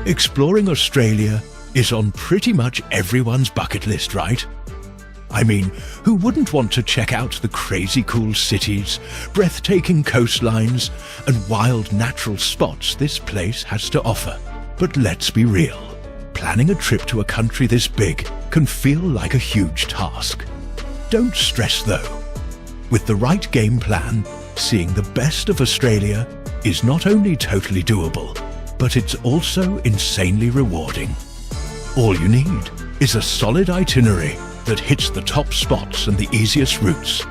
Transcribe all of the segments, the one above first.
Exploring Australia is on pretty much everyone's bucket list, right? I mean, who wouldn't want to check out the crazy cool cities, breathtaking coastlines, and wild natural spots this place has to offer? But let's be real. Planning a trip to a country this big can feel like a huge task. Don't stress though. With the right game plan, seeing the best of Australia is not only totally doable, but it's also insanely rewarding. All you need is a solid itinerary that hits the top spots and the easiest routes.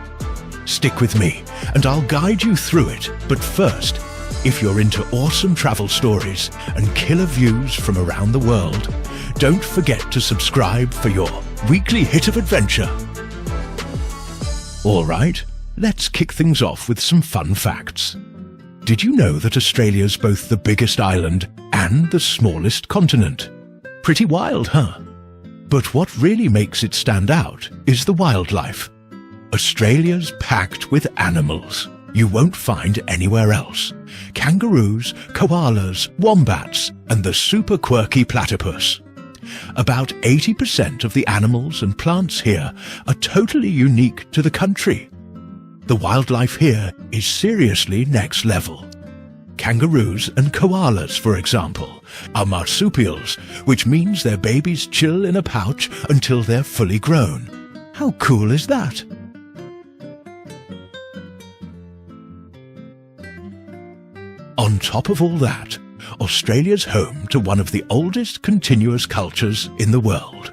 Stick with me and I'll guide you through it, but first, if you're into awesome travel stories and killer views from around the world, don't forget to subscribe for your weekly hit of adventure. Alright, let's kick things off with some fun facts. Did you know that Australia's both the biggest island and the smallest continent? Pretty wild, huh? But what really makes it stand out is the wildlife. Australia's packed with animals you won't find anywhere else. Kangaroos, koalas, wombats, and the super quirky platypus. About 80% of the animals and plants here are totally unique to the country. The wildlife here is seriously next level. Kangaroos and koalas, for example, are marsupials, which means their babies chill in a pouch until they're fully grown. How cool is that? On top of all that, Australia's home to one of the oldest continuous cultures in the world.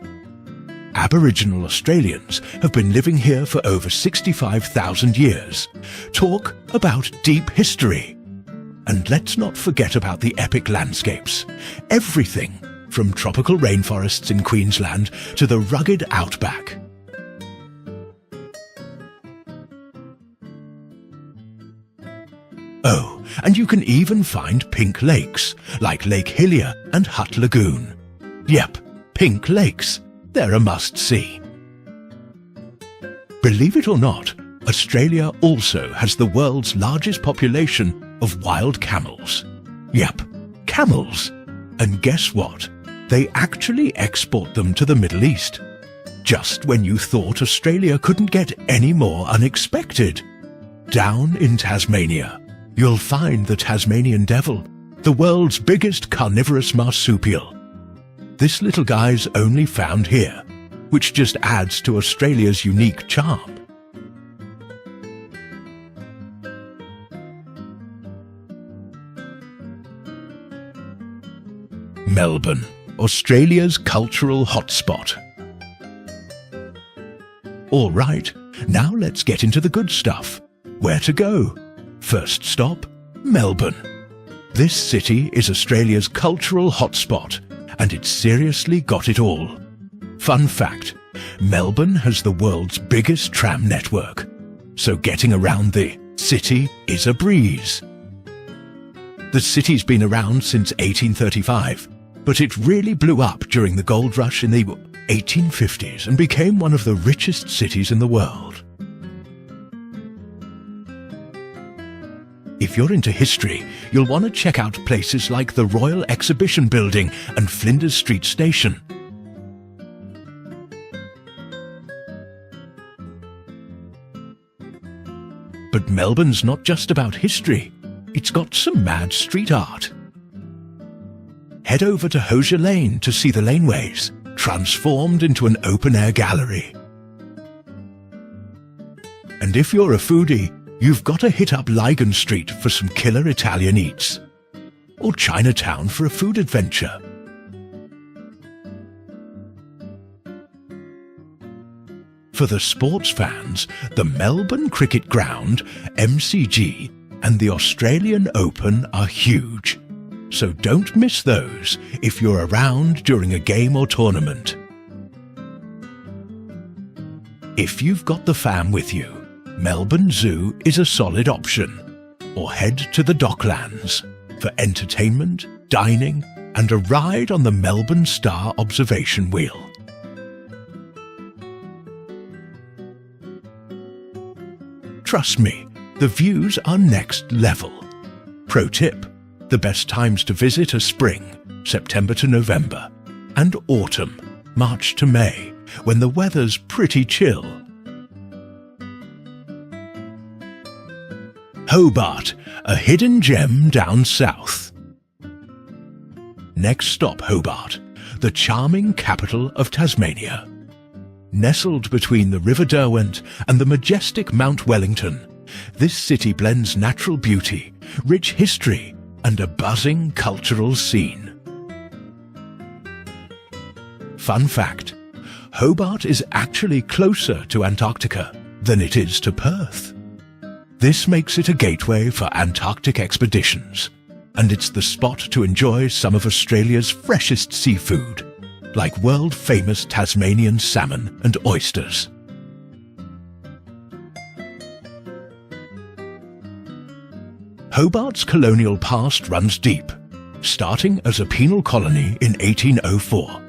Aboriginal Australians have been living here for over 65,000 years. Talk about deep history. And let's not forget about the epic landscapes. Everything from tropical rainforests in Queensland to the rugged outback. Oh, and you can even find pink lakes, like Lake Hillier and Hutt Lagoon. Yep, pink lakes. They're a must-see. Believe it or not, Australia also has the world's largest population of wild camels. Yep, camels. And guess what? They actually export them to the Middle East. Just when you thought Australia couldn't get any more unexpected. Down in Tasmania, you'll find the Tasmanian devil, the world's biggest carnivorous marsupial. This little guy's only found here, which just adds to Australia's unique charm. Melbourne, Australia's cultural hotspot. All right, now let's get into the good stuff. Where to go? First stop, Melbourne. This city is Australia's cultural hotspot, and it's seriously got it all. Fun fact, Melbourne has the world's biggest tram network, so getting around the city is a breeze. The city's been around since 1835, but it really blew up during the gold rush in the 1850s and became one of the richest cities in the world. If you're into history, you'll want to check out places like the Royal Exhibition Building and Flinders Street Station. But Melbourne's not just about history, it's got some mad street art. Head over to Hosier Lane to see the laneways, transformed into an open-air gallery. And if you're a foodie, you've got to hit up Lygon Street for some killer Italian eats. Or Chinatown for a food adventure. For the sports fans, the Melbourne Cricket Ground, MCG, and the Australian Open are huge. So don't miss those if you're around during a game or tournament. If you've got the fam with you, Melbourne Zoo is a solid option. Or head to the Docklands for entertainment, dining, and a ride on the Melbourne Star observation wheel. Trust me, the views are next level. Pro tip, the best times to visit are spring, September to November, and autumn, March to May, when the weather's pretty chill. Hobart, a hidden gem down south. Next stop, Hobart, the charming capital of Tasmania. Nestled between the River Derwent and the majestic Mount Wellington, this city blends natural beauty, rich history, and a buzzing cultural scene. Fun fact, Hobart is actually closer to Antarctica than it is to Perth. This makes it a gateway for Antarctic expeditions, and it's the spot to enjoy some of Australia's freshest seafood, like world-famous Tasmanian salmon and oysters. Hobart's colonial past runs deep, starting as a penal colony in 1804.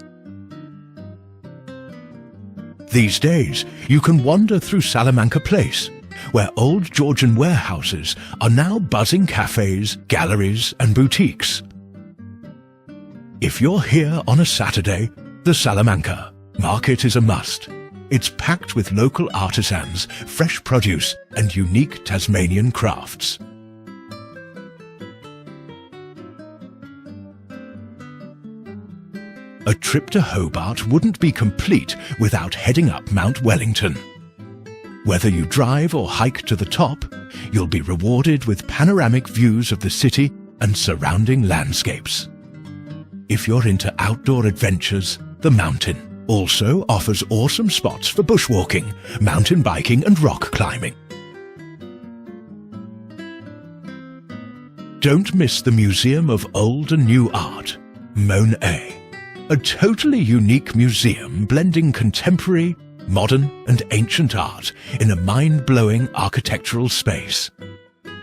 These days, you can wander through Salamanca Place, where old Georgian warehouses are now buzzing cafes, galleries and boutiques. If you're here on a Saturday, the Salamanca market is a must. It's packed with local artisans, fresh produce and unique Tasmanian crafts. A trip to Hobart wouldn't be complete without heading up Mount Wellington. Whether you drive or hike to the top, you'll be rewarded with panoramic views of the city and surrounding landscapes. If you're into outdoor adventures, the mountain also offers awesome spots for bushwalking, mountain biking and rock climbing. Don't miss the Museum of Old and New Art, Monet, a totally unique museum blending contemporary, modern and ancient art in a mind-blowing architectural space.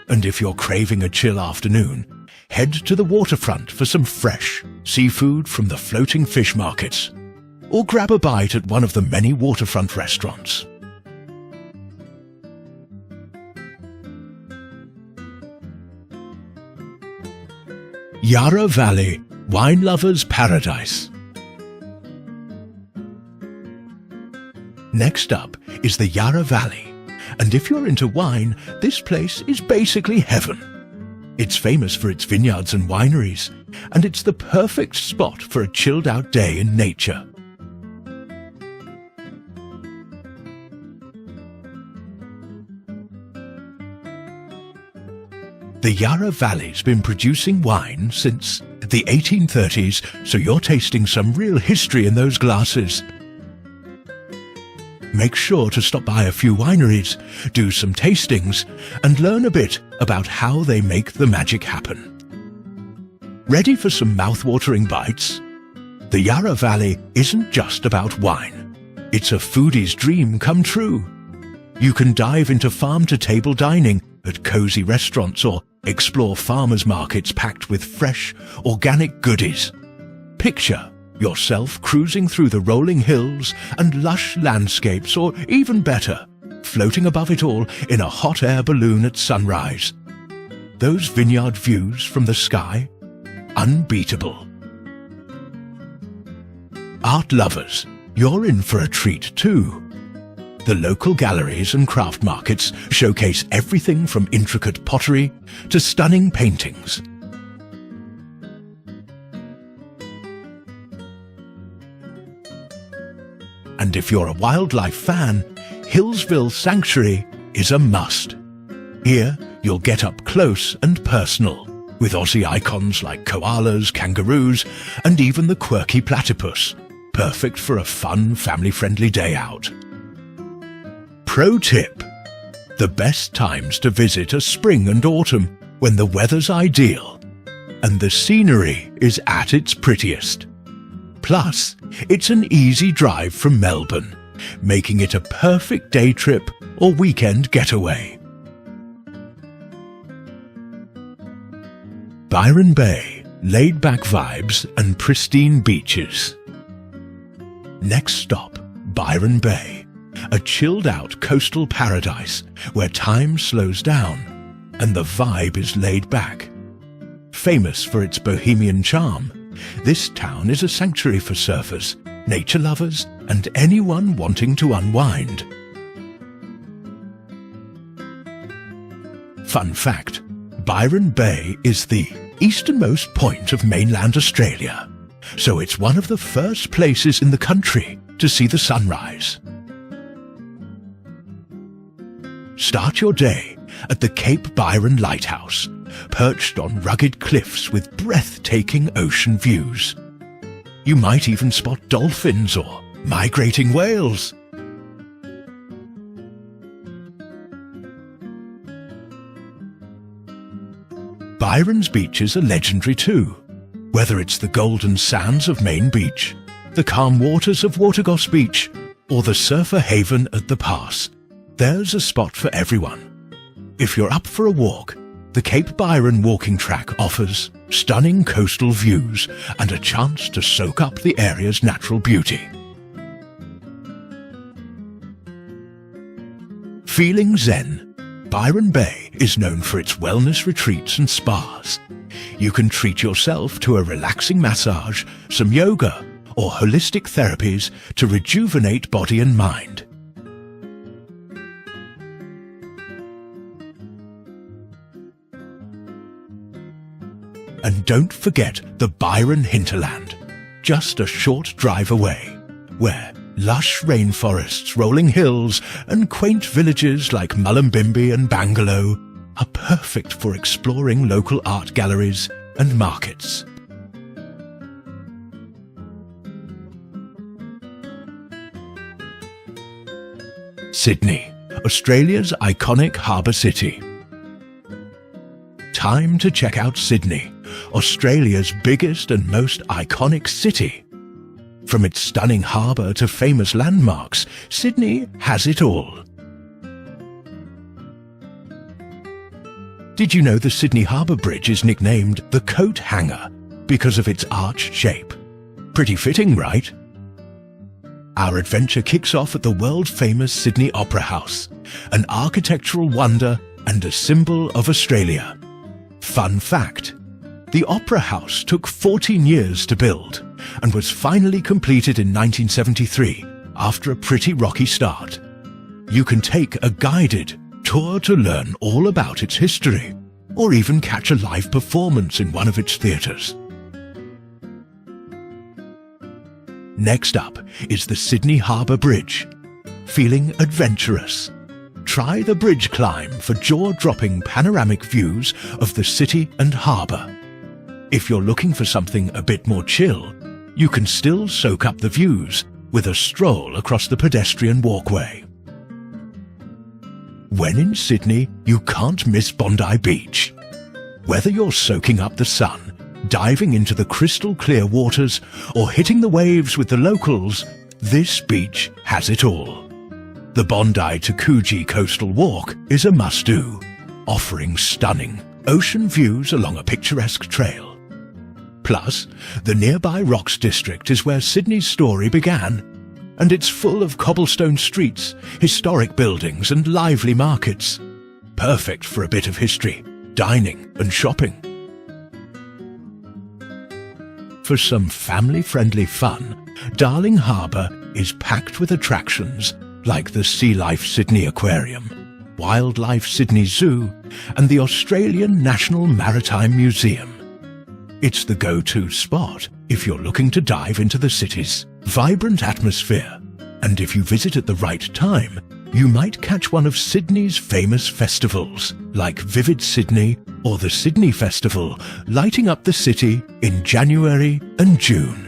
And if you're craving a chill afternoon, head to the waterfront for some fresh seafood from the floating fish markets, or grab a bite at one of the many waterfront restaurants. Yarra Valley, wine lovers' paradise. Next up is the Yarra Valley, and if you're into wine, this place is basically heaven. It's famous for its vineyards and wineries, and it's the perfect spot for a chilled-out day in nature. The Yarra Valley's been producing wine since the 1830s, so you're tasting some real history in those glasses. Make sure to stop by a few wineries, do some tastings, and learn a bit about how they make the magic happen. Ready for some mouth-watering bites? The Yarra Valley isn't just about wine. It's a foodie's dream come true. You can dive into farm-to-table dining at cozy restaurants or explore farmers' markets packed with fresh, organic goodies. Picture yourself cruising through the rolling hills and lush landscapes, or even better, floating above it all in a hot air balloon at sunrise. Those vineyard views from the sky? Unbeatable. Art lovers, you're in for a treat too. The local galleries and craft markets showcase everything from intricate pottery to stunning paintings. And if you're a wildlife fan, Hillsville Sanctuary is a must. Here, you'll get up close and personal, with Aussie icons like koalas, kangaroos, and even the quirky platypus, perfect for a fun, family-friendly day out. Pro tip: the best times to visit are spring and autumn, when the weather's ideal, and the scenery is at its prettiest. Plus, it's an easy drive from Melbourne, making it a perfect day trip or weekend getaway. Byron Bay, laid-back vibes and pristine beaches. Next stop, Byron Bay, a chilled-out coastal paradise where time slows down and the vibe is laid back. Famous for its bohemian charm, This town is a sanctuary for surfers, nature lovers, and anyone wanting to unwind. Fun fact, Byron Bay is the easternmost point of mainland Australia, so it's one of the first places in the country to see the sunrise. Start your day at the Cape Byron Lighthouse, perched on rugged cliffs with breathtaking ocean views. You might even spot dolphins or migrating whales. Byron's beaches are legendary too, whether it's the golden sands of Main Beach, the calm waters of Watergoss Beach, or the surfer haven at the Pass. There's a spot for everyone. If you're up for a walk, the Cape Byron walking track offers stunning coastal views and a chance to soak up the area's natural beauty. Feeling zen, Byron Bay is known for its wellness retreats and spas. You can treat yourself to a relaxing massage, some yoga, or holistic therapies to rejuvenate body and mind. And don't forget the Byron hinterland, just a short drive away, where lush rainforests, rolling hills, and quaint villages like Mullumbimby and Bangalow are perfect for exploring local art galleries and markets. Sydney, Australia's iconic harbour city. Time to check out Sydney, Australia's biggest and most iconic city. From its stunning harbour to famous landmarks, Sydney has it all. Did you know the Sydney Harbour Bridge is nicknamed the Coat Hanger because of its arched shape? Pretty fitting, right? Our adventure kicks off at the world-famous Sydney Opera House, an architectural wonder and a symbol of Australia. Fun fact, the Opera House took 14 years to build and was finally completed in 1973 after a pretty rocky start. You can take a guided tour to learn all about its history, or even catch a live performance in one of its theatres. Next up is the Sydney Harbour Bridge. Feeling adventurous? Try the bridge climb for jaw-dropping panoramic views of the city and harbour. If you're looking for something a bit more chill, you can still soak up the views with a stroll across the pedestrian walkway. When in Sydney, you can't miss Bondi Beach. Whether you're soaking up the sun, diving into the crystal clear waters, or hitting the waves with the locals, this beach has it all. The Bondi to Coogee Coastal Walk is a must-do, offering stunning ocean views along a picturesque trail. Plus, the nearby Rocks District is where Sydney's story began, and it's full of cobblestone streets, historic buildings and lively markets. Perfect for a bit of history, dining and shopping. For some family-friendly fun, Darling Harbour is packed with attractions like the Sea Life Sydney Aquarium, Wildlife Sydney Zoo, and the Australian National Maritime Museum. It's the go-to spot if you're looking to dive into the city's vibrant atmosphere, and if you visit at the right time, you might catch one of Sydney's famous festivals, like Vivid Sydney or the Sydney Festival, lighting up the city in January and June.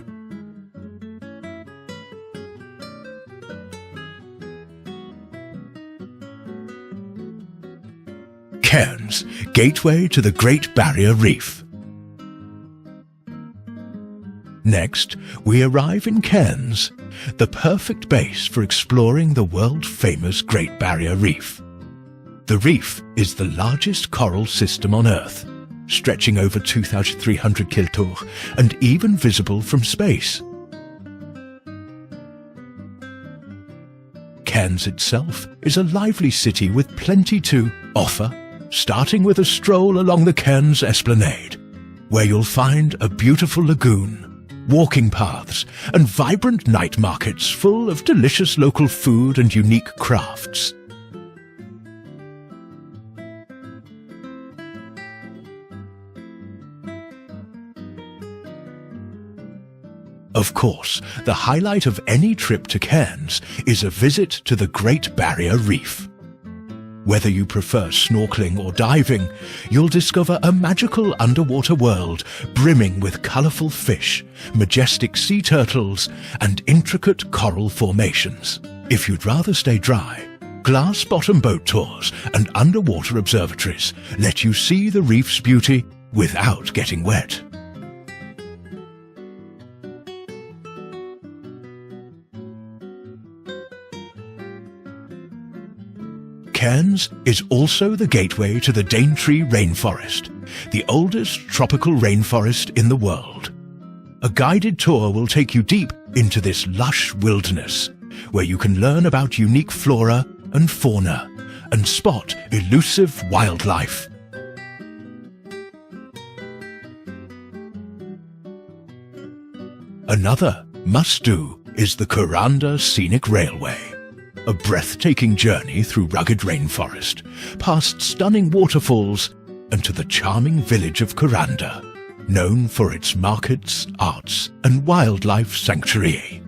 Cairns, gateway to the Great Barrier Reef. Next, we arrive in Cairns, the perfect base for exploring the world-famous Great Barrier Reef. The reef is the largest coral system on Earth, stretching over 2,300 km and even visible from space. Cairns itself is a lively city with plenty to offer, starting with a stroll along the Cairns Esplanade, where you'll find a beautiful lagoon, walking paths, and vibrant night markets full of delicious local food and unique crafts. Of course, the highlight of any trip to Cairns is a visit to the Great Barrier Reef. Whether you prefer snorkeling or diving, you'll discover a magical underwater world brimming with colourful fish, majestic sea turtles, and intricate coral formations. If you'd rather stay dry, glass-bottom boat tours and underwater observatories let you see the reef's beauty without getting wet. Cairns is also the gateway to the Daintree rainforest, the oldest tropical rainforest in the world. A guided tour will take you deep into this lush wilderness, where you can learn about unique flora and fauna and spot elusive wildlife. Another must-do is the Kuranda Scenic Railway. A breathtaking journey through rugged rainforest, past stunning waterfalls, and to the charming village of Kuranda, known for its markets, arts, and wildlife sanctuary.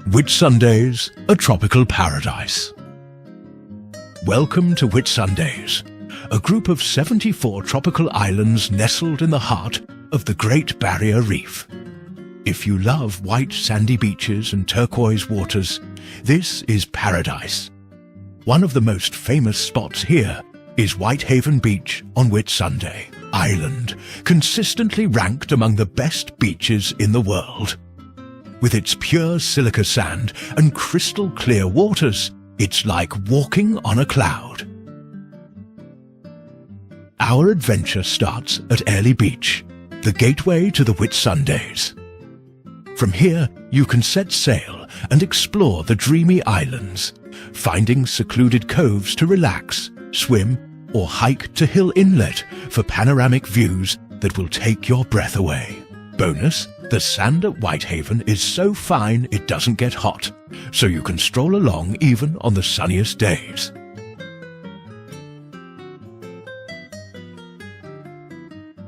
Whitsundays, a tropical paradise. Welcome to Whitsundays, a group of 74 tropical islands nestled in the heart of the Great Barrier Reef. If you love white sandy beaches and turquoise waters, this is paradise. One of the most famous spots here is Whitehaven Beach on Whitsunday Island, consistently ranked among the best beaches in the world. With its pure silica sand and crystal clear waters, it's like walking on a cloud. Our adventure starts at Airlie Beach, the gateway to the Whitsundays. From here, you can set sail and explore the dreamy islands, finding secluded coves to relax, swim, or hike to Hill Inlet for panoramic views that will take your breath away. Bonus, the sand at Whitehaven is so fine it doesn't get hot, so you can stroll along even on the sunniest days.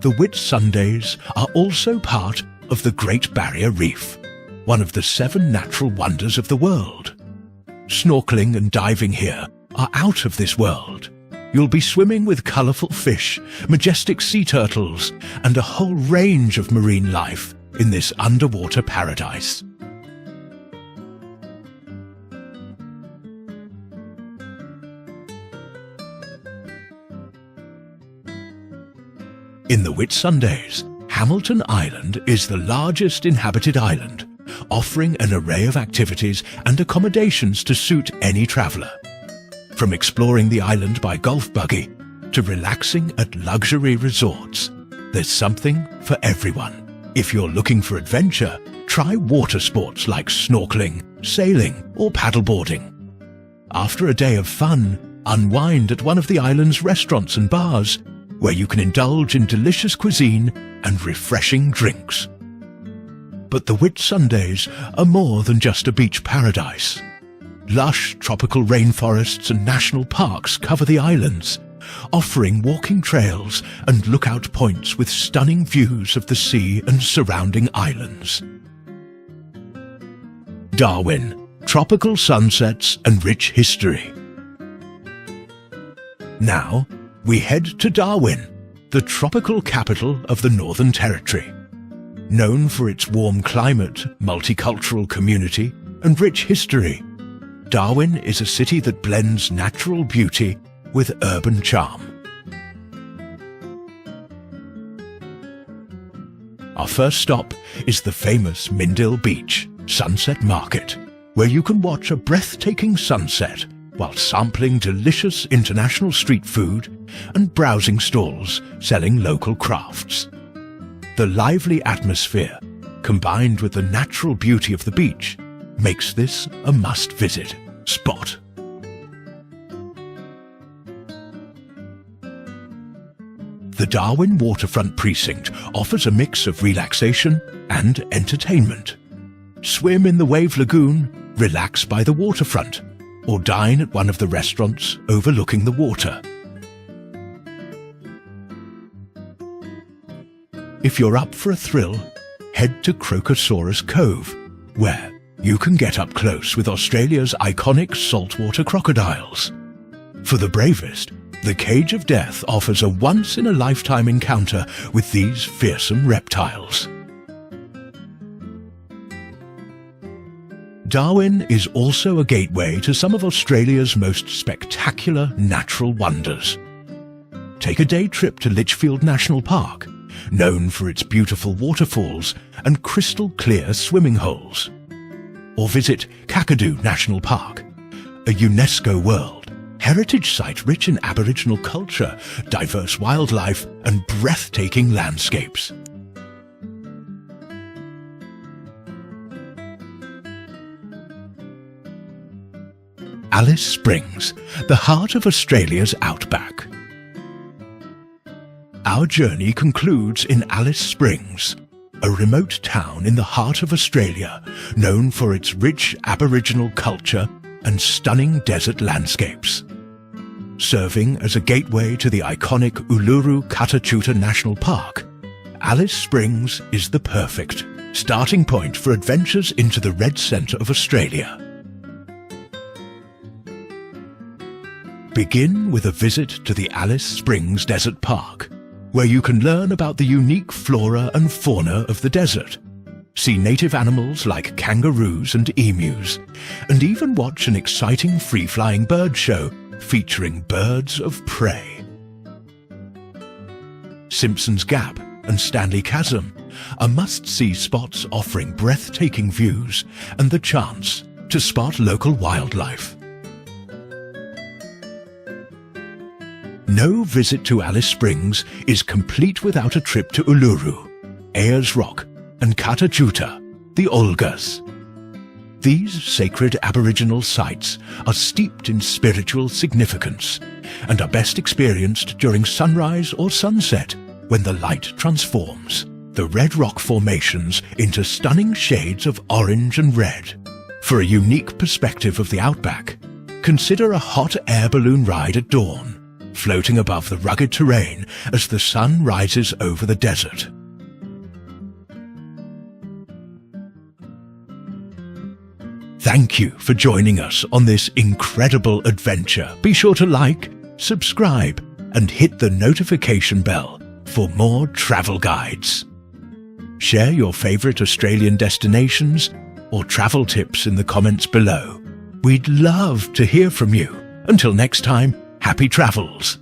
The Whitsundays are also part of the Great Barrier Reef, one of the 7 natural wonders of the world. Snorkeling and diving here are out of this world. You'll be swimming with colourful fish, majestic sea turtles, and a whole range of marine life in this underwater paradise. In the Whitsundays, Hamilton Island is the largest inhabited island, offering an array of activities and accommodations to suit any traveller. From exploring the island by golf buggy to relaxing at luxury resorts, there's something for everyone. If you're looking for adventure, try water sports like snorkeling, sailing, or paddleboarding. After a day of fun, unwind at one of the island's restaurants and bars, where you can indulge in delicious cuisine and refreshing drinks. But the Whitsundays are more than just a beach paradise. Lush tropical rainforests and national parks cover the islands, offering walking trails and lookout points with stunning views of the sea and surrounding islands. Darwin, tropical sunsets and rich history. Now, we head to Darwin, the tropical capital of the Northern Territory. Known for its warm climate, multicultural community, and rich history, Darwin is a city that blends natural beauty with urban charm. Our first stop is the famous Mindil Beach Sunset Market, where you can watch a breathtaking sunset while sampling delicious international street food and browsing stalls selling local crafts. The lively atmosphere, combined with the natural beauty of the beach, makes this a must-visit spot. the Darwin waterfront precinct offers a mix of relaxation and entertainment. Swim in the Wave Lagoon, relax by the waterfront, or dine at one of the restaurants overlooking the water. If you're up for a thrill, head to Crocosaurus Cove, where you can get up close with Australia's iconic saltwater crocodiles. For the bravest, the Cage of Death offers a once-in-a-lifetime encounter with these fearsome reptiles. Darwin is also a gateway to some of Australia's most spectacular natural wonders. Take a day trip to Litchfield National Park, known for its beautiful waterfalls and crystal-clear swimming holes. Or visit Kakadu National Park, a UNESCO World Heritage Site rich in Aboriginal culture, diverse wildlife and breathtaking landscapes. Alice Springs, the heart of Australia's outback. Our journey concludes in Alice Springs, a remote town in the heart of Australia, known for its rich Aboriginal culture and stunning desert landscapes. Serving as a gateway to the iconic Uluru Kata National Park, Alice Springs is the perfect starting point for adventures into the red centre of Australia. Begin with a visit to the Alice Springs Desert Park, where you can learn about the unique flora and fauna of the desert, see native animals like kangaroos and emus, and even watch an exciting free-flying bird show featuring birds of prey. Simpson's Gap and Stanley Chasm are must-see spots offering breathtaking views and the chance to spot local wildlife. No visit to Alice Springs is complete without a trip to Uluru, Ayers Rock and Kata Tjuta, the Olgas. These sacred Aboriginal sites are steeped in spiritual significance and are best experienced during sunrise or sunset when the light transforms the red rock formations into stunning shades of orange and red. For a unique perspective of the outback, consider a hot air balloon ride at dawn, floating above the rugged terrain as the sun rises over the desert. Thank you for joining us on this incredible adventure. Be sure to like, subscribe, and hit the notification bell for more travel guides. Share your favourite Australian destinations or travel tips in the comments below. We'd love to hear from you. Until next time, happy travels.